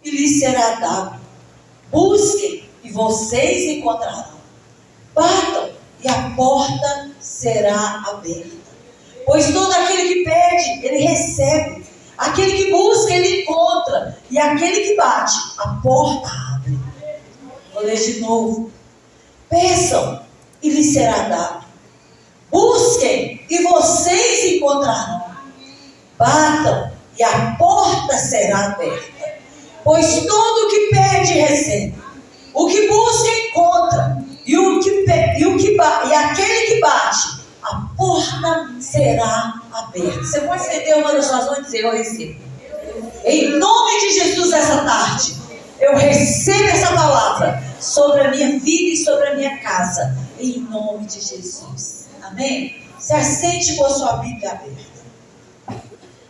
e lhes será dado. Busquem e vocês encontrarão. Batam e a porta será aberta. Pois todo aquele que pede, ele recebe. Aquele que busca, ele encontra. E aquele que bate, a porta abre. Vou ler de novo. Peçam e lhes será dado. Busquem e vocês encontrarão. Batam e a porta será aberta. Pois todo o que pede, recebe. O que busca, encontra. E aquele que bate, a porta será aberta. Você pode estender uma das suas mãos e dizer: eu recebo. Em nome de Jesus, essa tarde, eu recebo essa palavra sobre a minha vida e sobre a minha casa. Em nome de Jesus. Amém? Se assente com a sua Bíblia aberta.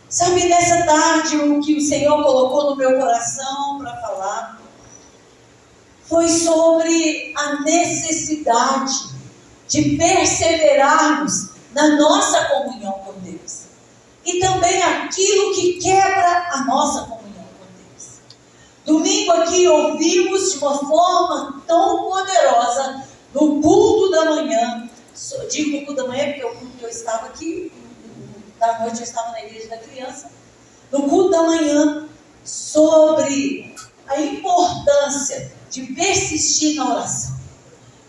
Sabe, nessa tarde, o que o Senhor colocou no meu coração para falar foi sobre a necessidade de perseverarmos na nossa comunhão com Deus. E também aquilo que quebra a nossa comunhão com Deus. Domingo aqui ouvimos de uma forma tão poderosa, no culto da manhã. Digo culto da manhã porque o culto que eu estava aqui, da noite eu estava na igreja da criança. No culto da manhã, sobre a importância de persistir na oração.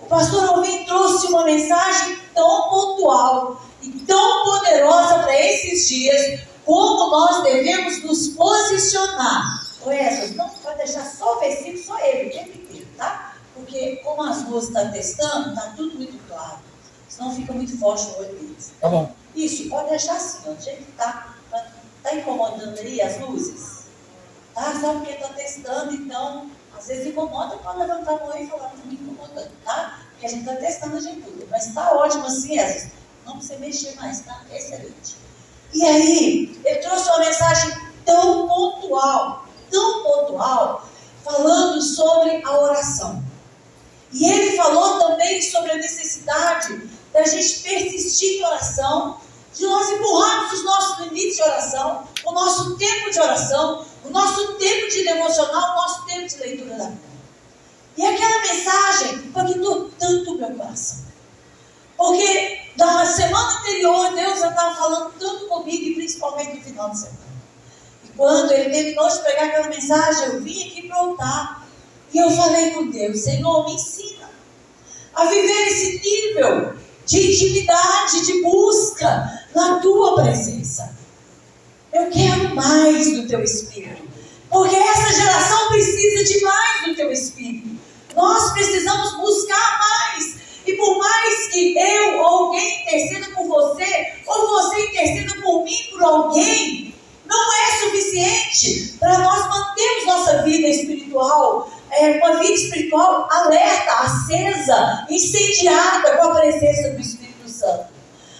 O pastor Alvin trouxe uma mensagem tão pontual e tão poderosa para esses dias, como nós devemos nos posicionar. Essas, não pode deixar só o versículo, só ele, o tempo inteiro, tá? Porque como as luzes estão testando, está tudo muito claro. Senão fica muito forte no olho deles. Tá bom. Isso, pode deixar assim, ó, do jeito que está. Está incomodando aí as luzes? Tá? Só porque está testando, então, às vezes incomoda, pode levantar a mão e falar: está me incomodando, tá? Porque a gente está testando a gente tudo. Mas está ótimo assim, essas. Não precisa mexer mais, tá? Excelente. E aí, ele trouxe uma mensagem tão pontual, falando sobre a oração. E ele falou também sobre a necessidade da gente persistir em oração, de nós empurrarmos os nossos limites de oração, o nosso tempo de oração, o nosso tempo de devocional, o nosso tempo de leitura da Bíblia. E aquela mensagem impactou tanto o meu coração. Porque na semana anterior, Deus já estava falando tanto comigo, e principalmente no final de semana. E quando ele terminou de pregar aquela mensagem, eu vim aqui para o altar. E eu falei com Deus: Senhor, me ensina a viver esse nível de intimidade, de busca na tua presença. Eu quero mais do teu Espírito, porque essa geração precisa de mais do teu Espírito. Nós precisamos buscar mais. E por mais que eu ou alguém interceda por você, ou você interceda por mim, por alguém, não é suficiente para nós mantermos nossa vida espiritual, uma vida espiritual alerta, acesa, incendiada com a presença do Espírito Santo.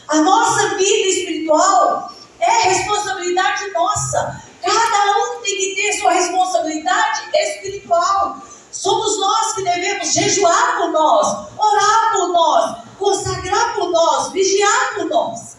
A nossa vida espiritual é responsabilidade nossa. Cada um tem que ter sua responsabilidade espiritual. Somos nós que devemos jejuar por nós, orar por nós, consagrar por nós, vigiar por nós.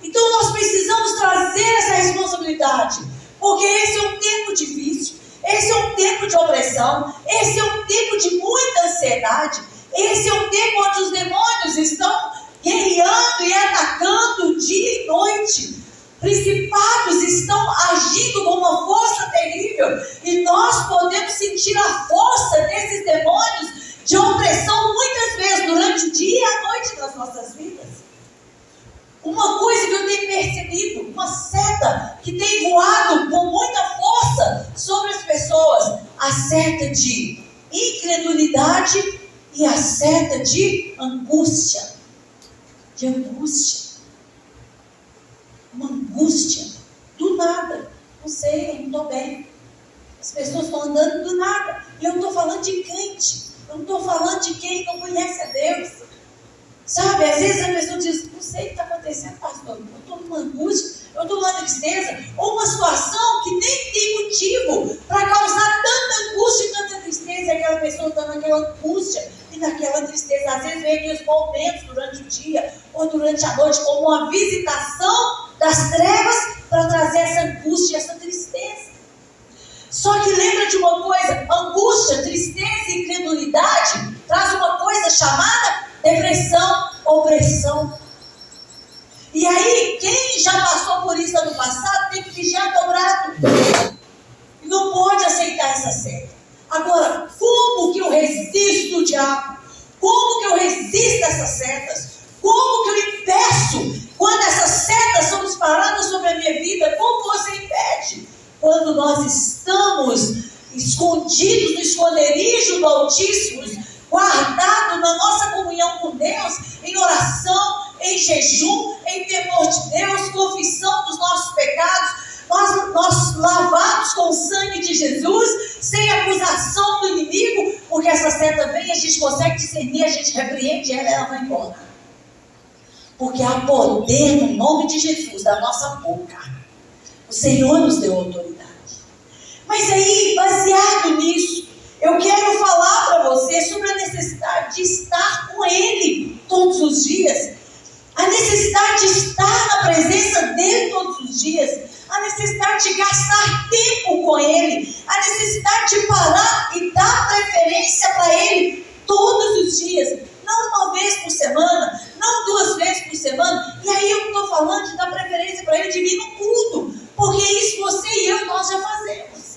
Então nós precisamos trazer essa responsabilidade, porque esse é um tempo difícil, esse é um tempo de opressão, esse é um tempo de muita ansiedade, esse é um tempo onde os demônios estão guerreando e atacando dia e noite. Principados estão agindo com uma força terrível, e nós podemos sentir a força desses demônios de opressão muitas vezes durante o dia e a noite nas nossas vidas. Uma coisa que eu tenho percebido, uma seta que tem voado com muita força sobre as pessoas, a seta de incredulidade e a seta de angústia. Uma angústia, do nada. Não sei, eu não estou bem. As pessoas estão andando do nada. E eu estou falando de crente. Eu não estou falando de quem não conhece a Deus. Sabe, às vezes a pessoa diz: não sei o que está acontecendo, pastor. Eu estou numa angústia, eu estou numa tristeza. Ou uma situação que nem tem motivo para causar tanta angústia e tanta tristeza. E aquela pessoa está naquela angústia e naquela tristeza. Às vezes vem aqueles momentos durante o dia ou durante a noite como uma visitação das trevas para trazer essa angústia e essa tristeza. Só que lembra de uma coisa: angústia, tristeza e incredulidade traz uma coisa chamada depressão, opressão. E aí, quem já passou por isso ano passado tem que vigiar dobrado. E não pode aceitar essa seta. Agora, como que eu resisto o diabo? Como que eu resisto a essas setas? Como que eu impeço quando essas setas são disparadas sobre a minha vida? Como você impede? Quando nós estamos escondidos no esconderijo do Altíssimo, guardados na nossa comunhão com Deus, em oração, em jejum, em temor de Deus, confissão dos nossos pecados, nós lavados com o sangue de Jesus, sem acusação do inimigo, porque essa seta vem, a gente consegue discernir, a gente repreende ela, ela vai embora. Porque há poder no nome de Jesus, da nossa boca. O Senhor nos deu autoridade. Mas aí, baseado nisso, eu quero falar para você sobre a necessidade de estar com Ele todos os dias. A necessidade de estar na presença dEle todos os dias. A necessidade de gastar tempo com Ele. A necessidade de parar e dar preferência para Ele todos os dias. Não uma vez por semana, não 2 vezes por semana. E aí eu não estou falando de dar preferência para Ele de vir no culto. Porque isso você e eu, nós já fazemos.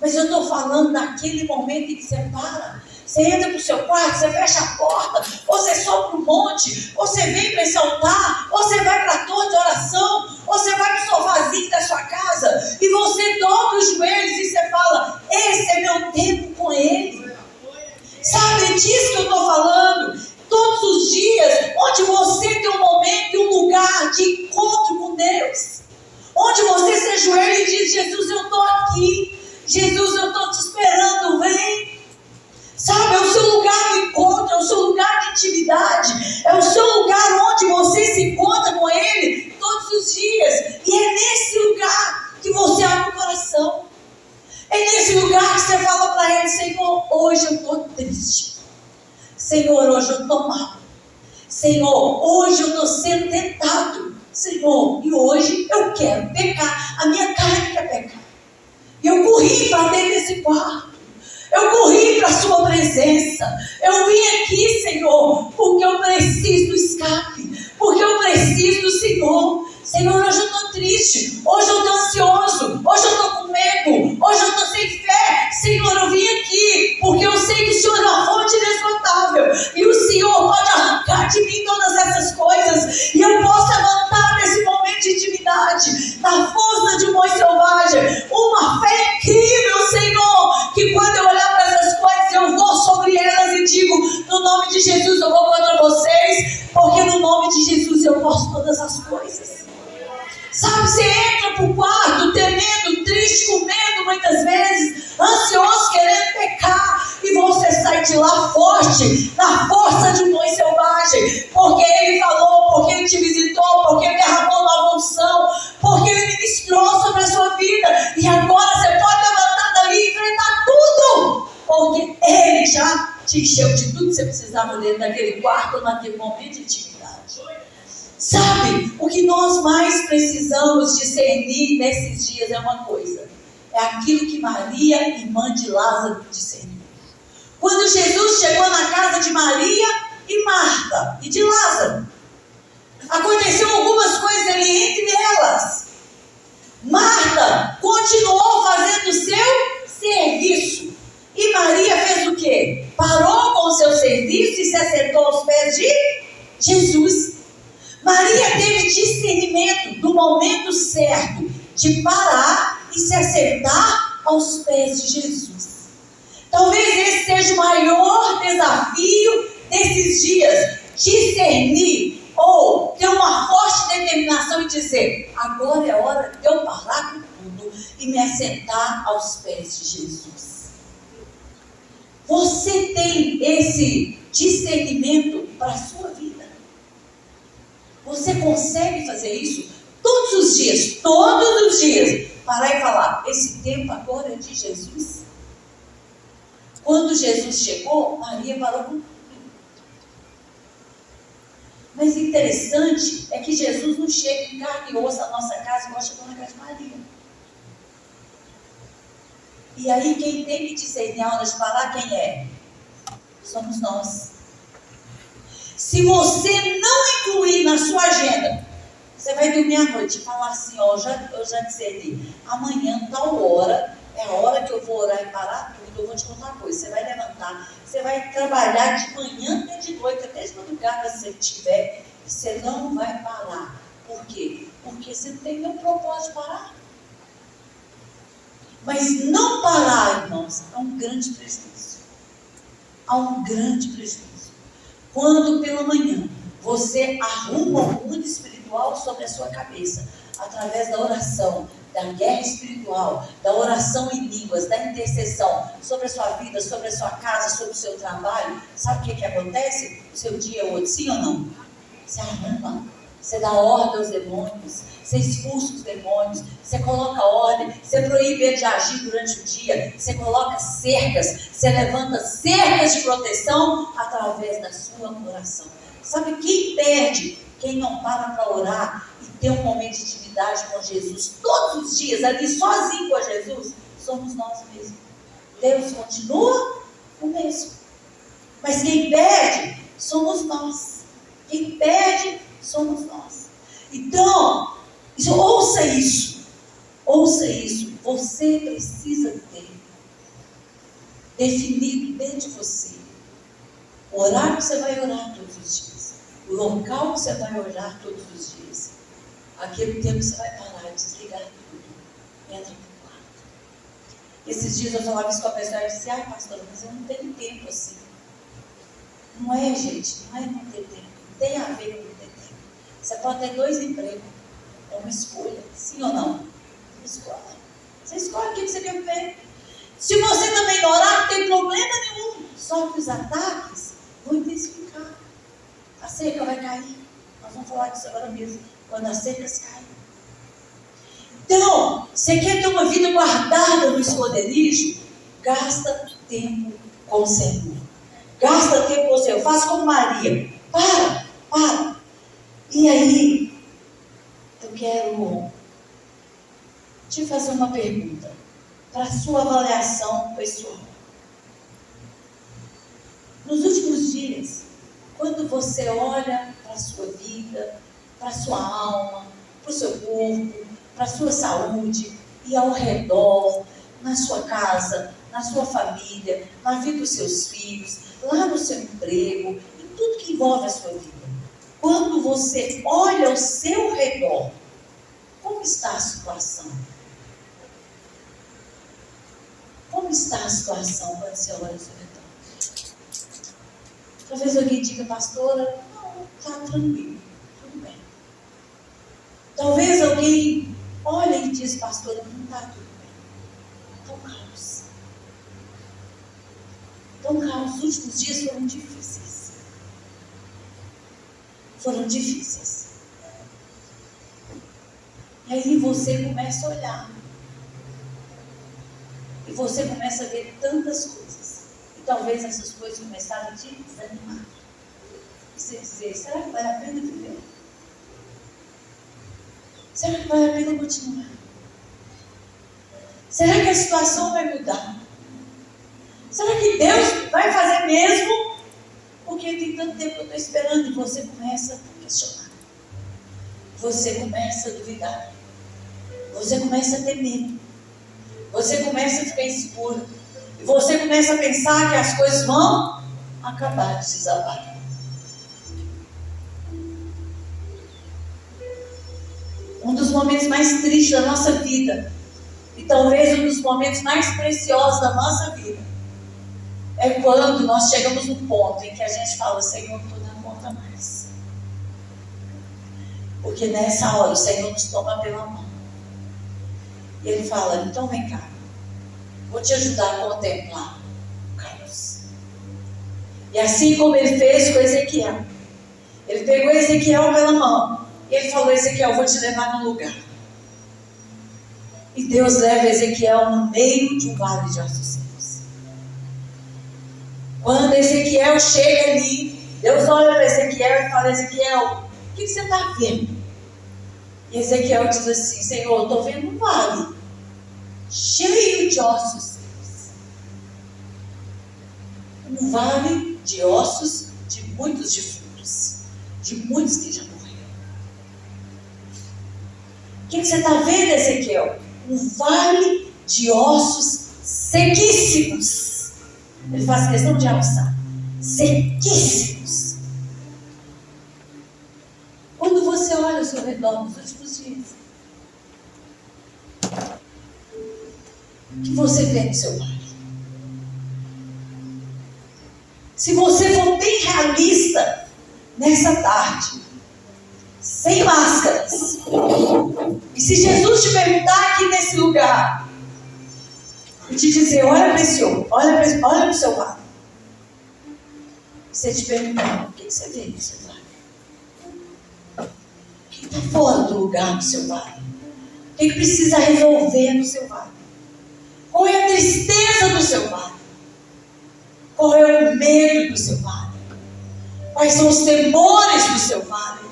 Mas eu estou falando daquele momento em que você para. Você entra para o seu quarto, você fecha a porta, ou você sobe para o monte, ou você vem para esse altar, ou você vai para a torre de oração, ou você vai para o sofazinho da sua casa, e você dobra os joelhos e você fala: esse é meu tempo com Ele. Sabe disso que eu estou falando? Todos os dias, onde você tem um momento e um lugar de encontro com Deus. Onde você se ajoelha e diz: Jesus, eu estou aqui. Jesus, eu estou te esperando, vem. Sabe, é o seu lugar de encontro, é o seu lugar de intimidade, é o seu lugar onde você se encontra com Ele todos os dias. E é nesse lugar que você abre o coração. É nesse lugar que você fala para Ele: Senhor, hoje eu estou triste. Senhor, hoje eu estou mal. Senhor, hoje eu estou sendo tentado. Senhor, e hoje eu quero pecar. A minha carne quer pecar. E eu corri para dentro desse quarto. Eu corri para a sua presença. Eu vim aqui, Senhor, porque eu preciso do escape. Porque eu preciso do Senhor. Senhor, hoje eu estou triste. Hoje eu estou ansioso. Hoje eu estou com medo. Hoje eu estou sem fé. Senhor, eu vim aqui porque eu sei que o Senhor é uma fonte inesgotável. E o Senhor pode arrancar de mim todas essas coisas. E eu posso levantar nesse momento de intimidade, na força de um boi selvagem, uma fé incrível, Senhor, que quando eu olhar para essas coisas, eu vou sobre elas e digo: no nome de Jesus eu vou contra vocês, porque no nome de Jesus eu posso todas as coisas. Sabe, você entra para o quarto temendo, triste, com medo muitas vezes, ansioso, querendo pecar, e você sai de lá forte, na força de um boi selvagem, porque Ele falou, porque Ele te visitou, porque Ele derramou nova unção, porque Ele ministrou sobre a sua vida, e agora você pode levantar dali e enfrentar tudo, porque Ele já te encheu de tudo que você precisava dentro daquele quarto, naquele momento de intimidade. Sabe, o que nós mais precisamos discernir nesses dias é uma coisa: é aquilo que Maria, irmã de Lázaro, discerniu. Quando Jesus chegou na casa de Maria e Marta e de Lázaro, aconteceu algumas coisas ali entre elas. Marta continuou fazendo o seu serviço. E Maria fez o quê? Parou com o seu serviço e se assentou aos pés de Jesus. Maria teve discernimento do momento certo de parar e se assentar aos pés de Jesus. Talvez esse seja o maior desafio desses dias: discernir ou ter uma forte determinação e dizer: agora é hora de eu parar com tudo e me assentar aos pés de Jesus. Você tem esse discernimento para a sua vida? Você consegue fazer isso todos os dias? Todos os dias. Parar e falar: esse tempo agora é de Jesus. Quando Jesus chegou, Maria parou com tudo. Mas interessante é que Jesus não chega em carne e osso à nossa casa igual chegou na casa de Maria. E aí quem tem que discernir a hora de parar, quem é? Somos nós. Se você não incluir na sua agenda, você vai dormir à noite e falar assim, ó, eu já discerni, amanhã, tal hora, é a hora que eu vou orar e parar tudo. Eu vou te contar uma coisa, você vai levantar, você vai trabalhar de manhã até de noite, até de madrugada se você tiver, e você não vai parar. Por quê? Porque você não tem nenhum propósito de parar. Mas não parar, irmãos, é um grande prejuízo. Há um grande prejuízo. Quando pela manhã você arruma o mundo espiritual sobre a sua cabeça, através da oração, da guerra espiritual, da oração em línguas, da intercessão sobre a sua vida, sobre a sua casa, sobre o seu trabalho, sabe o que acontece? O seu dia é outro, sim ou não? Você arruma, você dá ordem aos demônios, você expulsa os demônios, você coloca ordem, você proíbe ele de agir durante o dia, você coloca cercas, você levanta cercas de proteção através da sua oração. Sabe quem perde? Quem não para orar e ter um momento de intimidade com Jesus todos os dias, ali sozinho com Jesus, somos nós mesmos. Deus continua o mesmo. Mas quem perde somos nós. Quem perde somos nós. Então, ouça isso. Ouça isso. Você precisa ter definido dentro de você o horário que você vai orar todos os dias, o local que você vai orar todos os dias, aquele tempo que você vai parar e desligar tudo. Entra no quarto. Esses dias eu falava isso com a pessoa e disse, pastora, mas eu não tenho tempo assim. Não é, gente, não é não ter tempo. Não tem a ver com não ter tempo. Você pode ter 2 empregos. É uma escolha, sim ou não? Escolha. Você escolhe o que você quer ver. Se você também não orar, não tem problema nenhum. Só que os ataques vão intensificar. A cerca vai cair. Nós vamos falar disso agora mesmo. Quando as cercas caem. Então, você quer ter uma vida guardada no esconderijo? Gasta tempo com o Senhor. Gasta tempo com o Senhor. Faz como Maria. Para. E aí, eu quero te fazer uma pergunta para a sua avaliação pessoal. Nos últimos dias, quando você olha para a sua vida, para a sua alma, para o seu corpo, para a sua saúde e ao redor, na sua casa, na sua família, na vida dos seus filhos, lá no seu emprego, em tudo que envolve a sua vida. Quando você olha ao seu redor, como está a situação? Como está a situação quando você olha ao seu redor? Talvez alguém diga, pastora, não, está tranquilo, tudo bem. Talvez alguém olhe e diz, pastora, não está tudo bem. Então, caos. Os últimos dias foram difíceis. E aí você começa a olhar. E você começa a ver tantas coisas. E talvez essas coisas começaram a te desanimar. E você dizer, será que vale a pena viver? Será que vale a pena continuar? Será que a situação vai mudar? Será que Deus vai fazer mesmo? Porque tem tanto tempo que eu estou esperando. E você começa a questionar. Você começa a duvidar. Você começa a ter medo. Você começa a ficar inseguro. E você começa a pensar que as coisas vão acabar de desabar. Um dos momentos mais tristes da nossa vida, e talvez um dos momentos mais preciosos da nossa vida, é quando nós chegamos no ponto em que a gente fala, Senhor, não estou dando conta mais. Porque nessa hora o Senhor nos toma pela mão. E Ele fala, então vem cá, vou te ajudar a contemplar o caos. E assim como Ele fez com Ezequiel, Ele pegou Ezequiel pela mão, e Ele falou, Ezequiel, vou te levar num lugar. E Deus leva Ezequiel no meio de um vale de ossos secos. Quando Ezequiel chega ali, Deus olha para Ezequiel e fala, Ezequiel, o que você está vendo? E Ezequiel diz assim, Senhor, eu estou vendo um vale cheio de ossos secos. Um vale de ossos de muitos defuntos, de muitos que já morreram. O que você está vendo, Ezequiel? Um vale de ossos sequíssimos. Ele faz questão de alçar. Sequíssimos. Quando você olha ao seu redor nos últimos dias, o que você vê no seu vale? Se você for bem realista nessa tarde, sem máscaras, e se Jesus te perguntar aqui nesse lugar e te dizer, olha para esse homem, olha para o seu vale, você te perguntar, o que você vê no seu vale? O que está fora do lugar no seu vale? O que precisa resolver no seu vale? Qual é a tristeza do seu vale? Qual é o medo do seu vale? Quais são os temores do seu vale?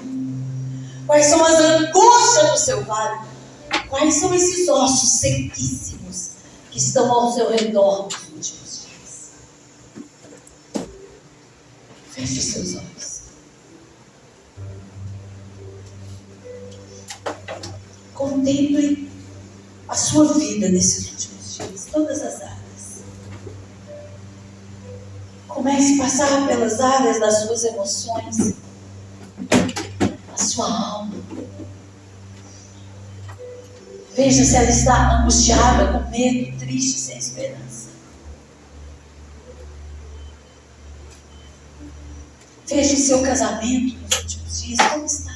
Quais são as angústias do seu vale? Quais são esses ossos sequíssimos que estão ao seu redor nos últimos dias? Feche os seus olhos. Contemple a sua vida nesses últimos dias, todas as áreas. Comece a passar pelas áreas das suas emoções, a sua alma. Veja se ela está angustiada, com medo, triste, sem esperança. Veja o seu casamento nos últimos dias, como está.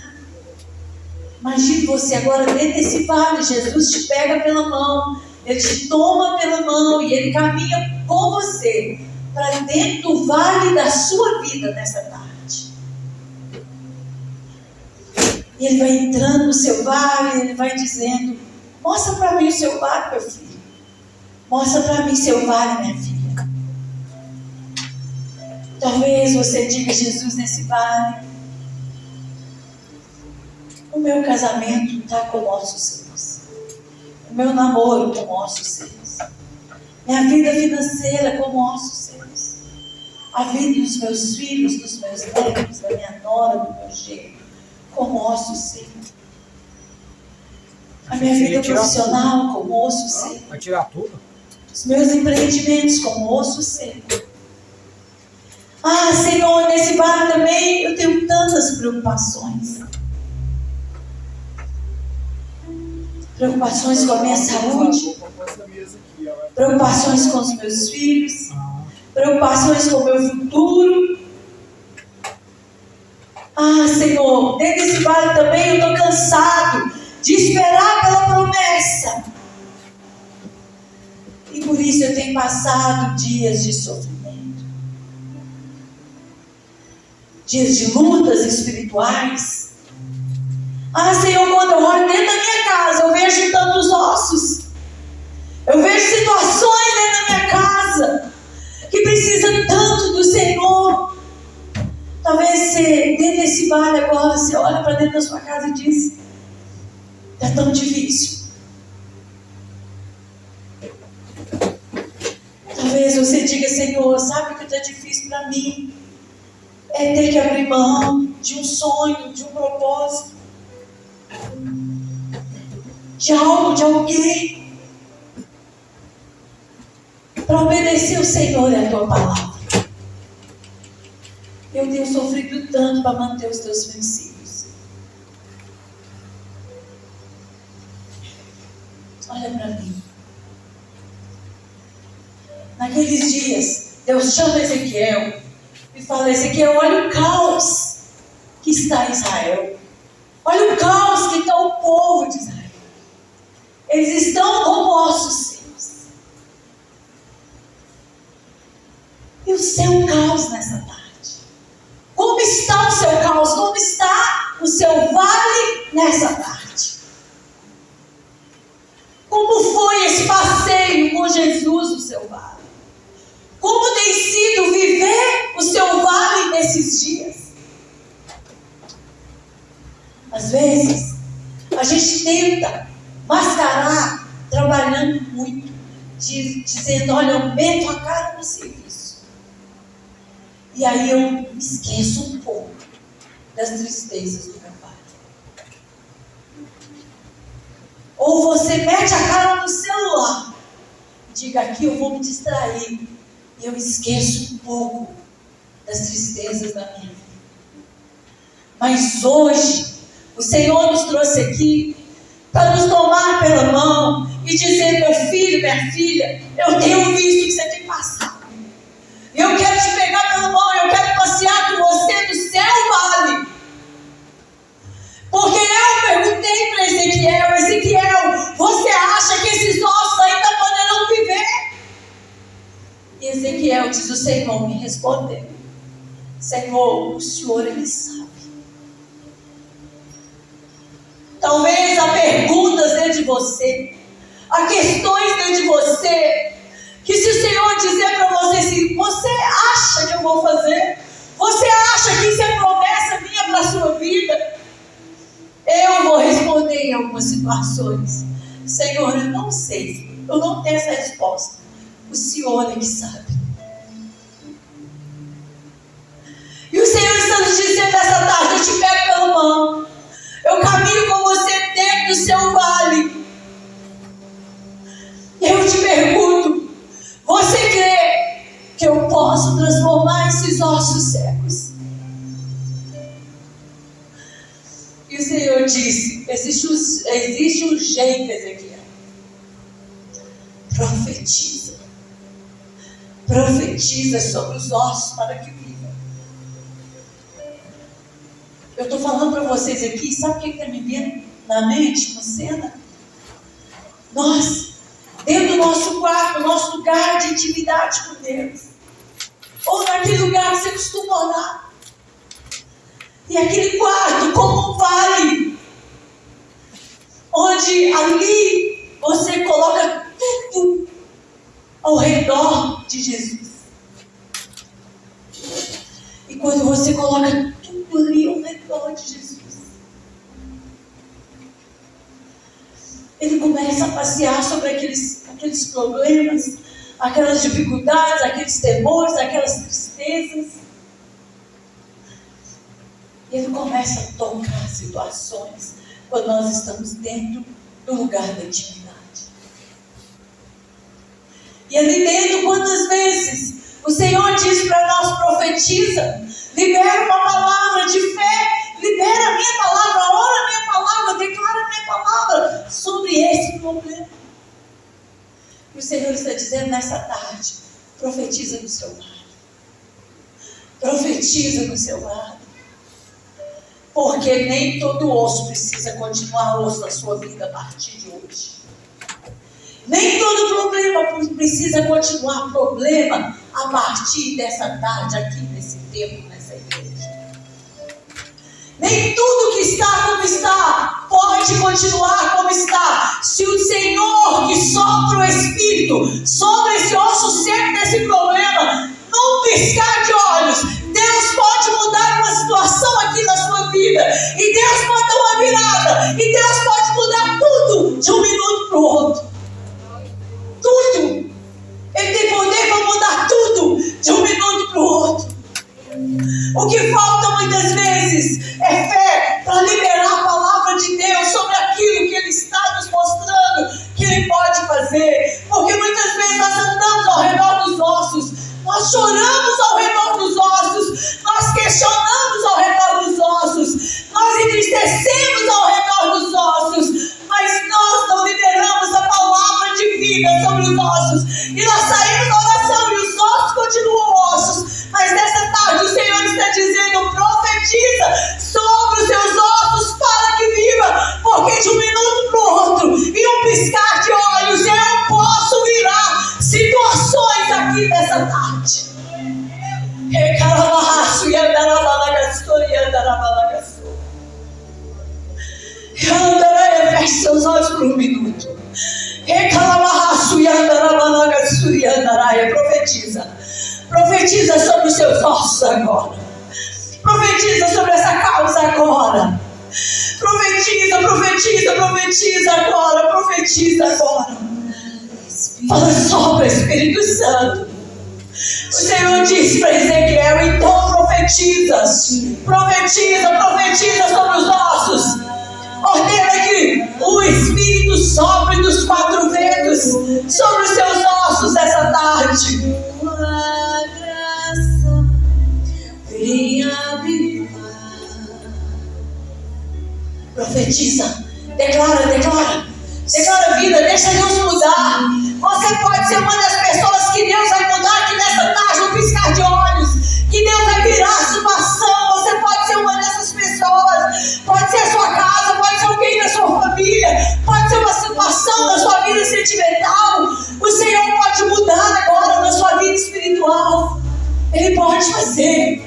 Imagine você agora dentro desse vale, Jesus te pega pela mão, Ele te toma pela mão e Ele caminha com você para dentro do vale da sua vida nessa tarde. E Ele vai entrando no seu vale, Ele vai dizendo, mostra para mim o seu vale, meu filho. Mostra para mim o seu vale, minha filha. Talvez você diga, Jesus, nesse vale, o meu casamento está com ossos secos. O meu namoro com ossos secos. Minha vida financeira com ossos secos. A vida dos meus filhos, dos meus netos, da minha nora, do meu genro, com ossos secos. A minha vida profissional com osso seco. Vai tirar tudo? Os meus empreendimentos com osso seco. Ah, Senhor, nesse vale também eu tenho tantas preocupações. Preocupações com a minha saúde. Preocupações com os meus filhos. Preocupações com o meu futuro. Ah, Senhor, dentro desse vale também eu estou cansado de esperar pela promessa. E por isso eu tenho passado dias de sofrimento. Dias de lutas espirituais. Ah, Senhor, quando eu olho dentro da minha casa, eu vejo tantos ossos. Eu vejo situações dentro da minha casa que precisam tanto do Senhor. Talvez você, dentro desse vale agora, você olha para dentro da sua casa e diz, está tão difícil. Talvez você diga, Senhor, sabe o que está difícil para mim? É ter que abrir mão de um sonho, de um propósito, de algo, de alguém, para obedecer o Senhor e a tua palavra. Eu tenho sofrido tanto para manter os teus princípios. Olha para mim. Naqueles dias, Deus chama Ezequiel e fala, Ezequiel, olha o caos que está em Israel. Olha o caos que está o povo de Israel. Eles estão como ossos secos. E o seu caos nessa tarde? Como está o seu caos? Como está o seu vale nessa tarde? Como foi esse passeio com Jesus no seu vale? Como tem sido viver o seu vale nesses dias? Às vezes, a gente tenta mascarar, trabalhando muito, dizendo, olha, eu meto a cara no serviço. E aí eu me esqueço um pouco das tristezas do meu pai. Ou você mete a cara no celular e diga: aqui eu vou me distrair, e eu esqueço um pouco das tristezas da minha vida. Mas hoje o Senhor nos trouxe aqui para nos tomar pela mão e dizer: meu filho, minha filha, eu tenho visto que você tem passado. Eu quero te pegar pela mão, eu quero passear com você no céu vale. Porque eu perguntei para Ezequiel: Ezequiel, você acha que esses ossos ainda poderão viver? E Ezequiel diz: o Senhor me respondeu: Senhor, o Senhor Ele sabe. Talvez há perguntas dentro de você, há questões dentro de você, que se o Senhor dizer para você assim: você acha que eu vou fazer? Você acha que isso é promessa minha para a sua vida? Eu vou responder em algumas situações: Senhor, eu não sei, eu não tenho essa resposta. O Senhor é que sabe. E o Senhor está nos dizendo nessa tarde: eu te pego pela mão, eu caminho com você dentro do seu vale. E eu te pergunto: você crê que eu posso transformar esses ossos secos? E o Senhor disse: existe um jeito, Ezequiel. Profetiza. Profetiza sobre os ossos para que vivam. Eu estou falando para vocês aqui, sabe o que está me vindo na mente, na cena? Nós, dentro do nosso quarto, nosso lugar de intimidade com Deus, ou naquele lugar que você costuma orar, e aquele quarto como um vale, onde ali você coloca tudo ao redor de Jesus. E quando você coloca tudo ali ao redor de Jesus, Ele começa a passear sobre aqueles problemas, aquelas dificuldades, aqueles temores, aquelas tristezas. E Ele começa a tocar situações quando nós estamos dentro do lugar da intimidade. E ali dentro, quantas vezes o Senhor diz para nós: profetiza, libera uma palavra de fé, libera a minha palavra, ora a minha palavra, declara a minha palavra sobre esse problema. E o Senhor está dizendo nessa tarde: profetiza no seu lado. Profetiza no seu lado. Porque nem todo osso precisa continuar osso na sua vida a partir de hoje. Nem todo problema precisa continuar problema a partir dessa tarde aqui, nesse tempo, nessa igreja. Nem tudo que está como está pode continuar como está. Se o Senhor que sopra o Espírito sobre esse osso seco desse problema, num piscar de olhos, Deus pode mudar uma situação aqui na sua vida. E Deus pode dar uma virada. E Deus pode mudar tudo de um minuto para o outro. Tudo. Ele tem poder para mudar tudo de um minuto para o outro. O que falta muitas vezes é fé para liberar a palavra de Deus sobre aquilo que Ele está nos mostrando que Ele pode fazer. Porque muitas vezes nós andamos ao redor dos ossos, nós choramos ao redor dos ossos, nós questionamos ao redor dos ossos, nós entristecemos ao redor dos ossos, mas nós não liberamos a palavra de vida sobre os ossos. E nós saímos da oração e os ossos continuam ossos. Mas nessa tarde o Senhor está dizendo: profetiza sobre os seus ossos para que viva. Porque de um minuto para o outro, em um piscar de olhos, eu posso virar situações aqui nessa tarde. Feche seus olhos por um minuto. Profetiza. Profetiza sobre os seus ossos agora. Profetiza sobre essa causa agora. Profetiza, profetiza, profetiza agora. Profetiza agora. Fala, sopra, Espírito Santo. O Senhor disse para Ezequiel: então profetiza sobre os ossos. Ordena que o Espírito sopre dos quatro ventos sobre os seus ossos essa tarde. Tua graça venha habitar. Profetiza, declara vida, deixa Deus mudar. Você pode ser uma das pessoas que Deus vai mudar aqui nessa tarde, no piscar de olhos, que Deus vai virar a situação. Você pode ser uma dessas pessoas, pode ser a sua casa, pode ser alguém da sua família, pode ser uma situação na sua vida sentimental. O Senhor pode mudar agora na sua vida espiritual. Ele pode fazer.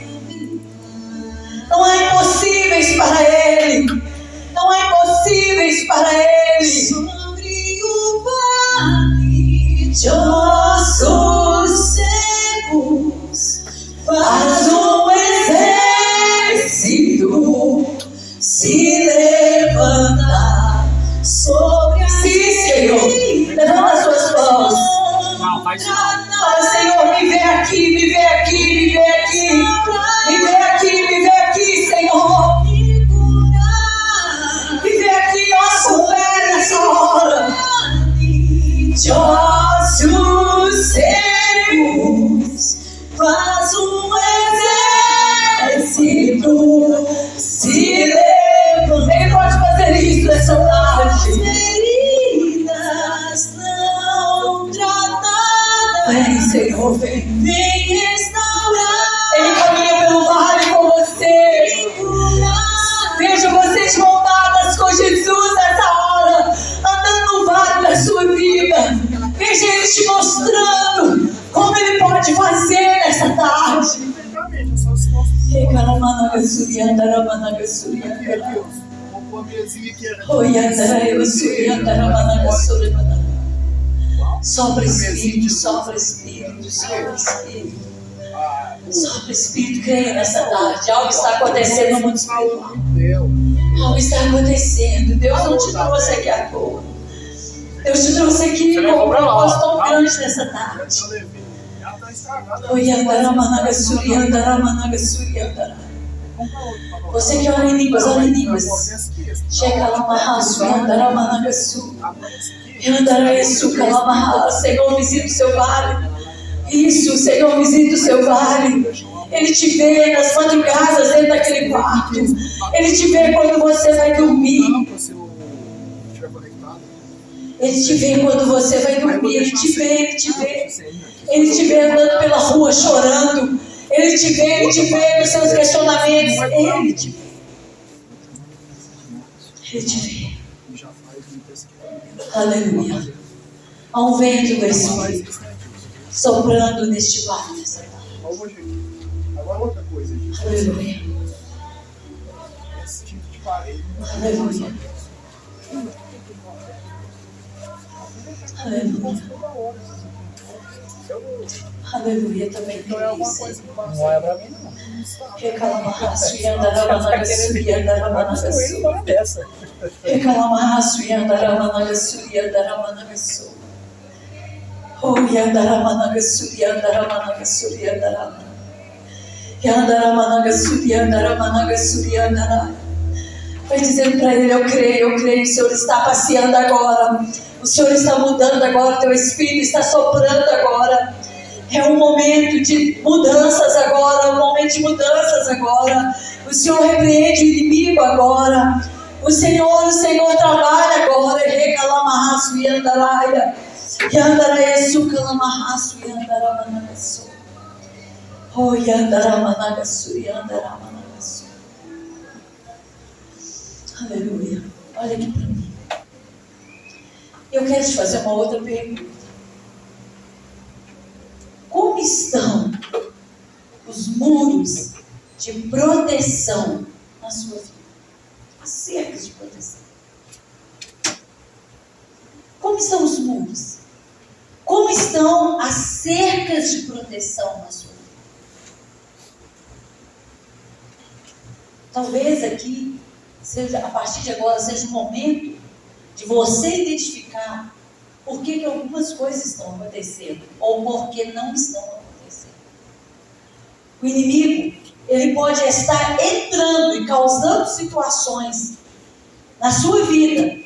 Não há impossíveis para Ele. Não há impossíveis para Ele. Sobre o vale de ossos secos faz um exército se levantar sobre a Senhor. Levanta as suas mãos. Não, faz isso. Fala, Senhor, me vê aqui, me vê aqui, me vê aqui. Me vê aqui, me vê aqui, Senhor. Me vê aqui, ó, com fé nessa hora. De ossos secos faz um exército se levanta. Ele pode fazer isso nessa tarde. Feridas não tratadas. Vem, Senhor, vem. Vem restaurar. Ele caminha pelo vale com você. Veja vocês voltadas com Jesus nessa hora, andando no vale da sua vida. Veja Ele te mostrando como Ele pode fazer nessa tarde. Sopra Espírito, sopra Espírito, sopra Espírito. Sopra Espírito, creia nessa tarde. Algo está acontecendo no mundo espiritual. Algo está acontecendo. Deus não te trouxe aqui à toa. Deus te trouxe aqui com um propósito tão grande nessa tarde. Você que ora em línguas, ora em línguas. Chega lá, marraço, andaramanagassu. Senhor, visita o seu vale. Isso, Senhor, visita o seu vale. Ele te vê nas madrugadas dentro daquele quarto. Ele te vê quando você vai dormir. Ele te vê quando você vai dormir. Ele te vê, Ele te vê. Ele te vê andando pela rua chorando. Ele te vê nos seus questionamentos. Ele te vê. Ele te vê. Aleluia. Há um vento do Espírito soprando neste vale nessa tarde. Agora outra coisa, gente. Aleluia. Esse tipo de parede. Aleluia. Aleluia. Aleluia também tem isso. Não é pra mim, não. Recalamaço e andaramanagassu e andaramanagassu. Recalamaço e andaramanagassu e andaramanagassu. Oh, e andaramanagassu e andaramanagassu e andaramanagassu. E andaramanagassu e andaramanagassu e andaramanagassu. Vai dizendo para ele: eu creio, o Senhor está passeando agora. O Senhor está mudando agora, teu Espírito está soprando agora. É um momento de mudanças agora, um momento de mudanças agora. O Senhor repreende o inimigo agora. O Senhor trabalha agora. Recalamarraço e andaraia. E andaraia sucalamarraço e andaramanagaçu. Oh, e andaramanagaçu e andaramanagaçu. Aleluia. Olha aqui para mim. Eu quero te fazer uma outra pergunta. Como estão os muros de proteção na sua vida? As cercas de proteção. Como estão os muros? Como estão as cercas de proteção na sua vida? Talvez aqui, a partir de agora, seja um momento de você identificar por que algumas coisas estão acontecendo ou por que não estão acontecendo. O inimigo, ele pode estar entrando e causando situações na sua vida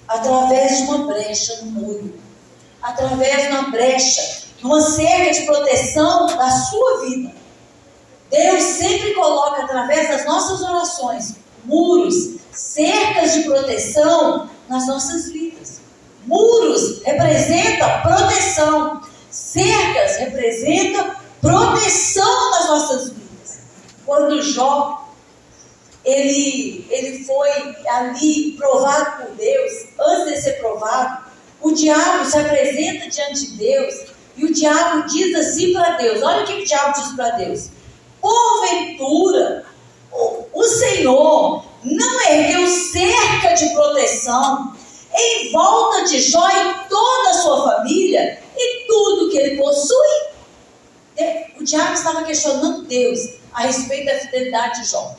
através de uma brecha no muro, através de uma brecha, de uma cerca de proteção da sua vida. Deus sempre coloca através das nossas orações muros, cercas de proteção nas nossas vidas. Muros representa proteção, cercas representa proteção nas nossas vidas. Quando Jó, ele foi ali provado por Deus, antes de ser provado, o diabo se apresenta diante de Deus e o diabo diz assim para Deus, olha o que o diabo diz para Deus: porventura, o Senhor não ergueu cerca de proteção em volta de Jó e toda a sua família e tudo que ele possui? O diabo estava questionando Deus a respeito da fidelidade de Jó.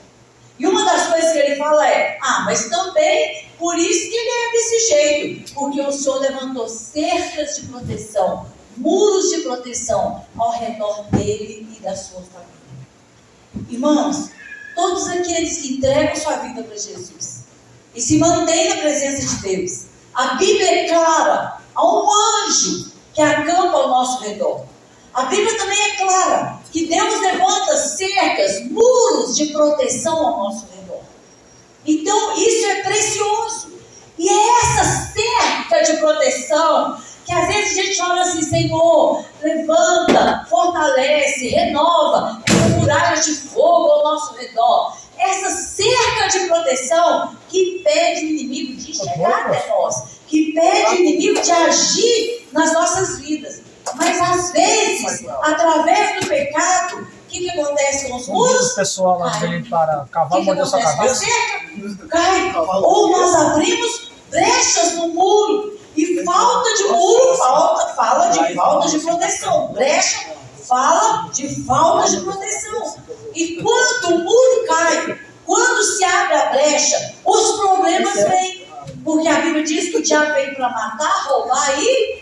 E uma das coisas que ele fala é: mas também por isso que ele é desse jeito, porque o Senhor levantou cercas de proteção, muros de proteção ao redor dele e da sua família. Irmãos, todos aqueles que entregam sua vida para Jesus e se mantêm na presença de Deus, a Bíblia é clara, há um anjo que acampa ao nosso redor. A Bíblia também é clara que Deus levanta cercas, muros de proteção ao nosso redor. Então isso é precioso. E é essa cerca de proteção que às vezes a gente ora assim: Senhor, levanta, fortalece, renova essa muralha de fogo ao nosso redor. Essa cerca de proteção que impede o inimigo de chegar até nós, que impede o inimigo de agir nas nossas vidas. Mas às vezes, através do pecado, o que acontece com os muros? O pessoal lá vem para cavalo morder sua cabeça. Cai. Ou nós abrimos brechas no muro. E falta de muro fala de falta de proteção. Brecha fala de falta de proteção. E quando o muro cai, quando se abre a brecha, os problemas vêm. Porque a Bíblia diz que o diabo veio para matar, roubar e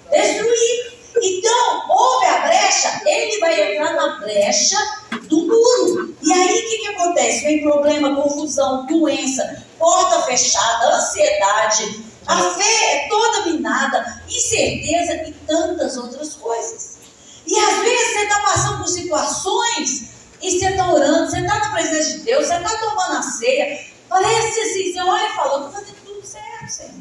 destruir. Então, houve a brecha, ele vai entrar na brecha do muro. E aí o que acontece? Vem problema, confusão, doença, porta fechada, ansiedade, a fé é toda minada, incerteza e tantas outras coisas. E às vezes você está passando por situações e você está orando, você está na presença de Deus, você está tomando a ceia, parece assim, você olha e fala: estou fazendo tudo certo, Senhor.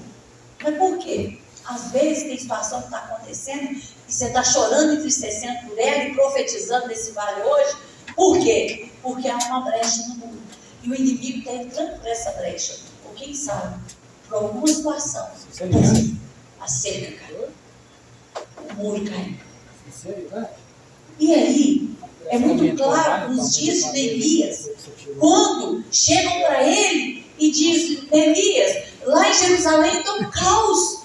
Mas por quê? Às vezes tem situação que está acontecendo e você está chorando e entristecendo por ela e profetizando nesse vale hoje. Por quê? Porque há uma brecha no muro. E o inimigo está entrando por essa brecha. Ou quem sabe, por alguma situação, a cerca caiu, o muro caiu. E aí, é muito claro nos dias de Neemias, quando chegam para ele e dizem: Neemias, lá em Jerusalém está um caos.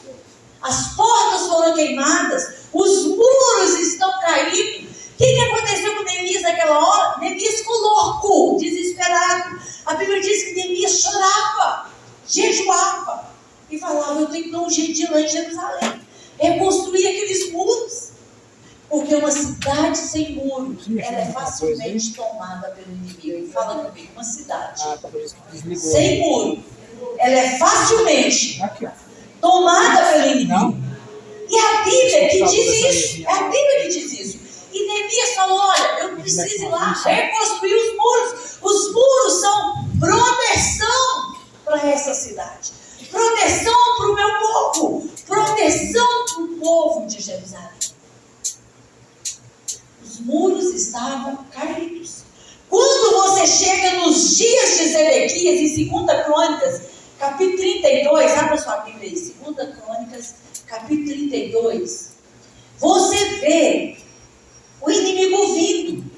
As portas foram queimadas, os muros estão caídos. O que aconteceu com Neemias naquela hora? Neemias ficou louco, desesperado. A Bíblia diz que Neemias chorava, jejuava e falava: eu tenho que dar um jeito de ir lá em Jerusalém, reconstruir aqueles muros. Porque uma cidade sem muro, ela é facilmente tomada pelo inimigo. Fala comigo, uma cidade sem muro, ela é facilmente tomada pelo inimigo. E a Bíblia que diz isso. É a Bíblia que diz isso. E Neemias falou: olha, eu preciso ir lá reconstruir os muros. Os muros são proteção para essa cidade, proteção para o meu povo, proteção para o povo de Jerusalém. Os muros estavam caídos. Quando você chega nos dias de Zedequias, em 2 Crônicas, capítulo 32, abra sua Bíblia aí, 2 Crônicas, capítulo 32, você vê o inimigo vindo.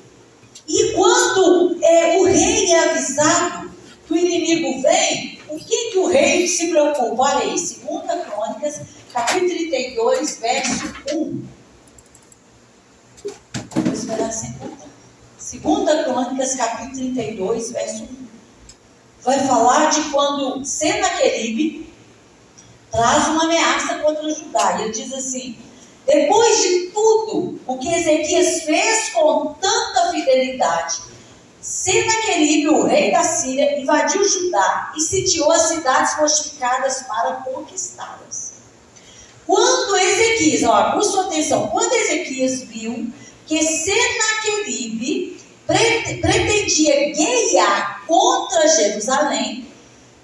E quando o rei é avisado que o inimigo vem, o que o rei se preocupa? Olha aí, 2 Crônicas, capítulo 32, verso 1. Vou esperar sem contar. 2 Crônicas, capítulo 32, verso 1. Vai falar de quando Senaqueribe traz uma ameaça contra Judá. E ele diz assim: Depois de tudo o que Ezequias fez com tanta fidelidade, Senaqueribe, o rei da Síria, invadiu Judá e sitiou as cidades fortificadas para conquistá-las. Quando Ezequias, prestou atenção, quando Ezequias viu que Senaqueribe pretendia guerrear contra Jerusalém,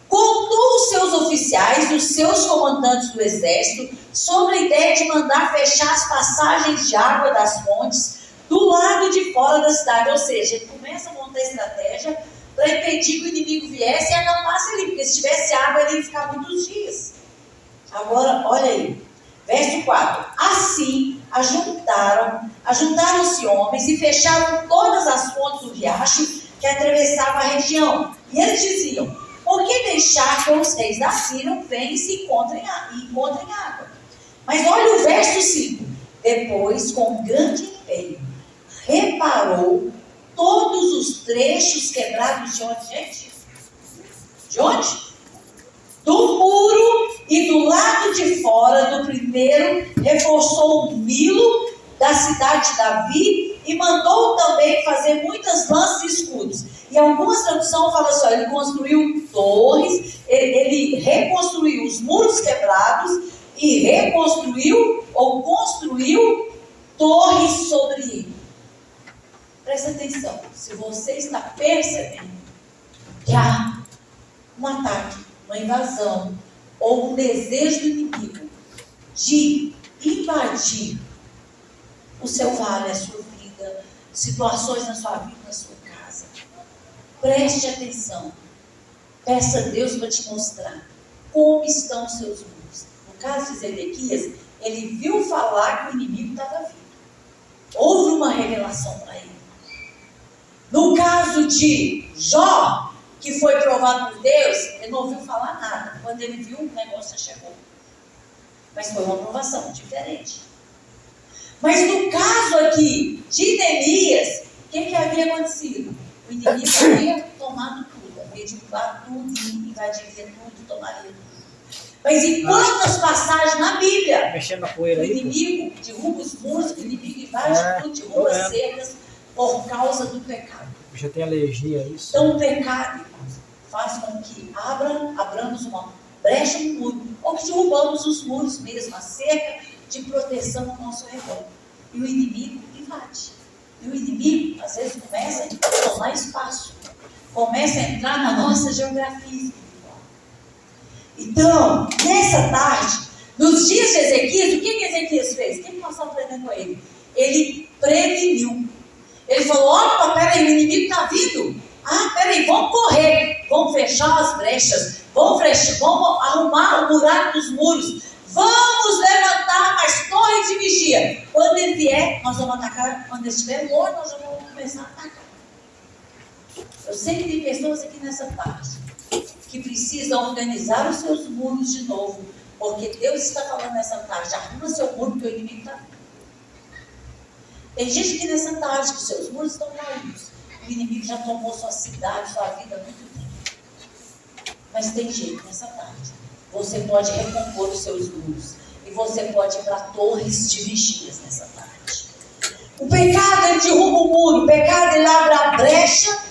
contou os seus oficiais, os seus comandantes do exército, sobre a ideia de mandar fechar as passagens de água das fontes do lado de fora da cidade. Ou seja, ele começa a montar estratégia para impedir que o inimigo viesse e acampasse ali, porque se tivesse água ele ia ficar muitos dias. Agora, olha aí, verso 4. Assim, ajuntaram-se homens e fecharam todas as fontes do riacho que atravessava a região. E eles diziam: por que deixar que os reis da Síria venham e se encontrem água? Mas olha o verso 5. Depois, com grande empenho, reparou todos os trechos quebrados de onde, gente? De onde? Do muro, e do lado de fora do primeiro reforçou o milo da cidade de Davi e mandou também fazer muitas lanças e escudos. E algumas traduções falam assim: ele construiu torres, ele reconstruiu os muros quebrados e reconstruiu ou construiu torres sobre ele. Presta atenção, se você está percebendo que há um ataque, uma invasão ou um desejo do inimigo de invadir o seu vale, a sua vida, situações na sua vida, na sua casa, preste atenção, peça a Deus para te mostrar como estão os seus muros. No caso de Zedequias, ele viu falar que o inimigo estava vindo, houve uma revelação para ele. No caso de Jó, que foi provado por Deus, ele não ouviu falar nada. Quando ele viu, o negócio chegou. Mas foi uma provação diferente. Mas no caso aqui de Neemias, o que havia acontecido? O inimigo havia tomado tudo, havia derrubado tudo, invadiria tudo, tomaria tudo. Mas em quantas passagens na Bíblia, mexendo na poeira, o inimigo derruba os muros, o inimigo invade tudo, derruba as cercas por causa do pecado. Já tem alergia a isso. Então o pecado faz com que abramos uma brecha no muro, ou que derrubamos os muros mesmo, a cerca de proteção ao nosso redor. E o inimigo invade. E o inimigo, às vezes, começa a tomar espaço, começa a entrar na nossa geografia espiritual. Então, nessa tarde, nos dias de Ezequias, o que Ezequias fez? O que nós estamos aprendendo com ele? Ele preveniu. Ele falou: opa, peraí, o inimigo está vindo. Peraí, vamos correr, vamos fechar as brechas, vamos arrumar o buraco dos muros, vamos levantar mais torres de vigia. Quando ele vier, nós vamos atacar. Quando ele estiver longe, nós já vamos começar a atacar. Eu sei que tem pessoas aqui nessa parte que precisam organizar os seus muros de novo, porque Deus está falando nessa tarde: arruma seu muro, porque o inimigo está vindo. Tem gente aqui nessa tarde que os seus muros estão caídos. O inimigo já tomou sua cidade, sua vida há muito tempo. Mas tem jeito nessa tarde. Você pode recompor os seus muros. E você pode ir para torres de vigias nessa tarde. O pecado, ele derruba o muro. O pecado, ele abre a brecha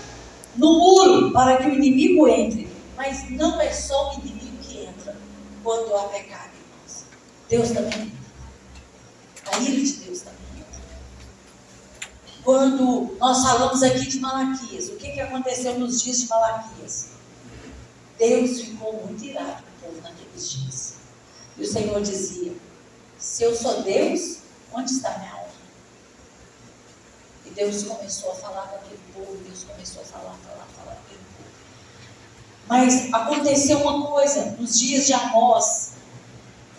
no muro para que o inimigo entre. Mas não é só o inimigo que entra quando há pecado em nós. Deus também entra. A ira de Deus também. Quando nós falamos aqui de Malaquias, o que aconteceu nos dias de Malaquias? Deus ficou muito irado com o povo naqueles dias. E o Senhor dizia: se eu sou Deus, onde está minha honra? E Deus começou a falar com aquele povo, Deus começou a falar com aquele povo. Mas aconteceu uma coisa nos dias de Amós,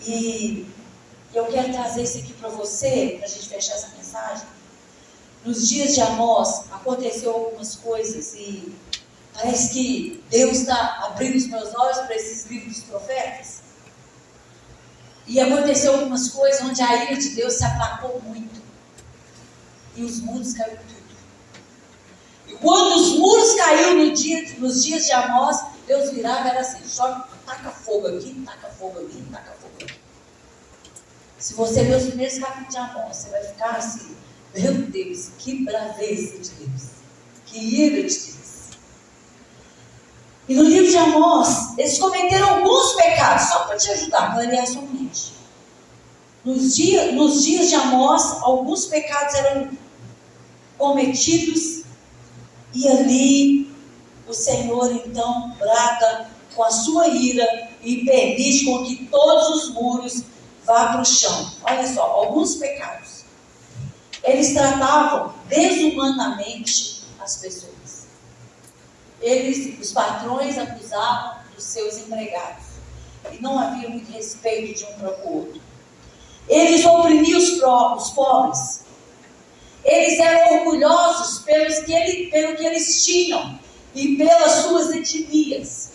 e eu quero trazer isso aqui para você, para a gente fechar essa mensagem. Nos dias de Amós, aconteceu algumas coisas e parece que Deus está abrindo os meus olhos para esses livros dos profetas. E aconteceu algumas coisas onde a ira de Deus se aplacou muito. E os muros caíram tudo. E quando os muros caíram nos dias de Amós, Deus virava e era assim: só taca fogo aqui, taca fogo aqui, taca fogo aqui. Se você ver os primeiros capítulos de Amós, você vai ficar assim, meu Deus, que braveza de Deus, que ira de Deus. E no livro de Amós, eles cometeram alguns pecados, só para te ajudar a clarear sua mente. Nos dias de Amós, alguns pecados eram cometidos, e ali o Senhor então brada com a sua ira e permite com que todos os muros vá para o chão. Olha só, alguns pecados. Eles tratavam desumanamente as pessoas. Os patrões acusavam dos seus empregados. E não havia muito respeito de um para o outro. Eles oprimiam os pobres. Eles eram orgulhosos pelo que eles tinham e pelas suas etnias.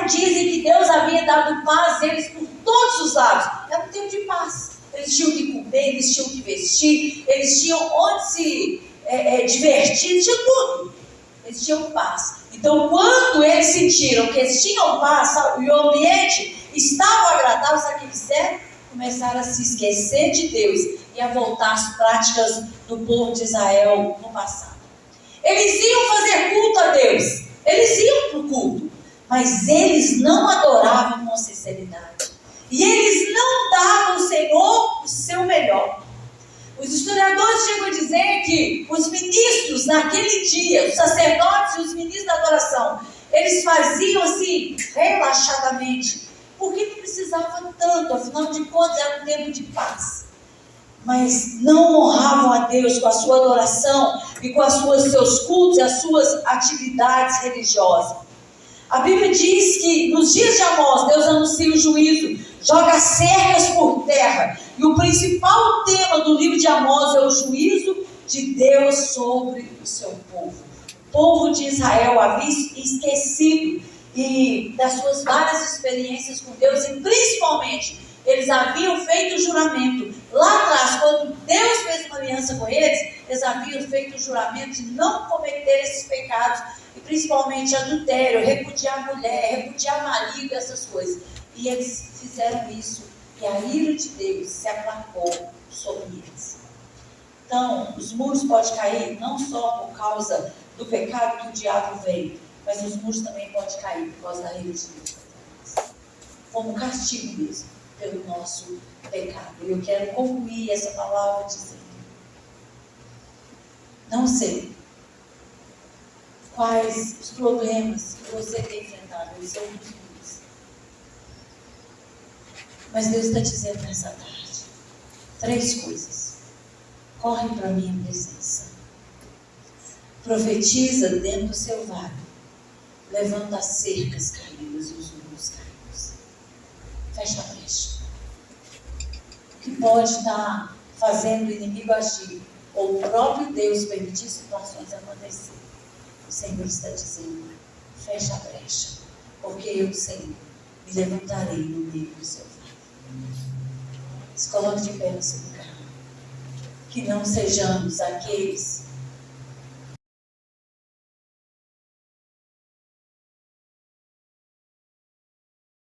Dizem que Deus havia dado paz a eles por todos os lados. Era um tempo de paz. Eles tinham que comer, eles tinham que vestir, eles tinham onde se divertir, eles tinham tudo. Eles tinham paz. Então, quando eles sentiram que eles tinham paz e o ambiente estava agradável, sabe o que eles fizeram? Começaram a se esquecer de Deus e a voltar às práticas do povo de Israel no passado. Eles iam fazer culto a Deus, eles iam para o culto, mas eles não adoravam com sinceridade. E eles não davam ao Senhor o seu melhor. Os historiadores chegam a dizer que os ministros naquele dia, os sacerdotes e os ministros da adoração, eles faziam assim, relaxadamente, porque não precisava tanto, afinal de contas era um tempo de paz. Mas não honravam a Deus com a sua adoração e com seus cultos e as suas atividades religiosas. A Bíblia diz que nos dias de Amós, Deus anuncia o juízo, joga cercas por terra. E o principal tema do livro de Amós é o juízo de Deus sobre o seu povo. O povo de Israel havia esquecido das suas várias experiências com Deus, e principalmente eles haviam feito o juramento. Lá atrás, quando Deus fez uma aliança com eles haviam feito o juramento de não cometer esses pecados, e principalmente adultério, repudiar a mulher, repudiar marido, essas coisas. E eles fizeram isso, e a ira de Deus se aplacou sobre eles. Então, os muros podem cair não só por causa do pecado que o diabo veio, mas os muros também podem cair por causa da ira de Deus. Como castigo mesmo pelo nosso pecado. E eu quero concluir essa palavra dizendo: não sei quais os problemas que você tem enfrentado, eles são muitos. Mas Deus está dizendo nessa tarde 3 coisas. Corre para a minha presença. Profetiza dentro do seu vale. Levanta as cercas caídas e os muros caídos. Fecha a brecha. O que pode estar fazendo o inimigo agir, ou o próprio Deus permitir situações acontecer, o Senhor está dizendo: fecha a brecha, porque eu, Senhor, me levantarei no meio do seu vale. Se coloque de pé no seu lugar. Que não sejamos aqueles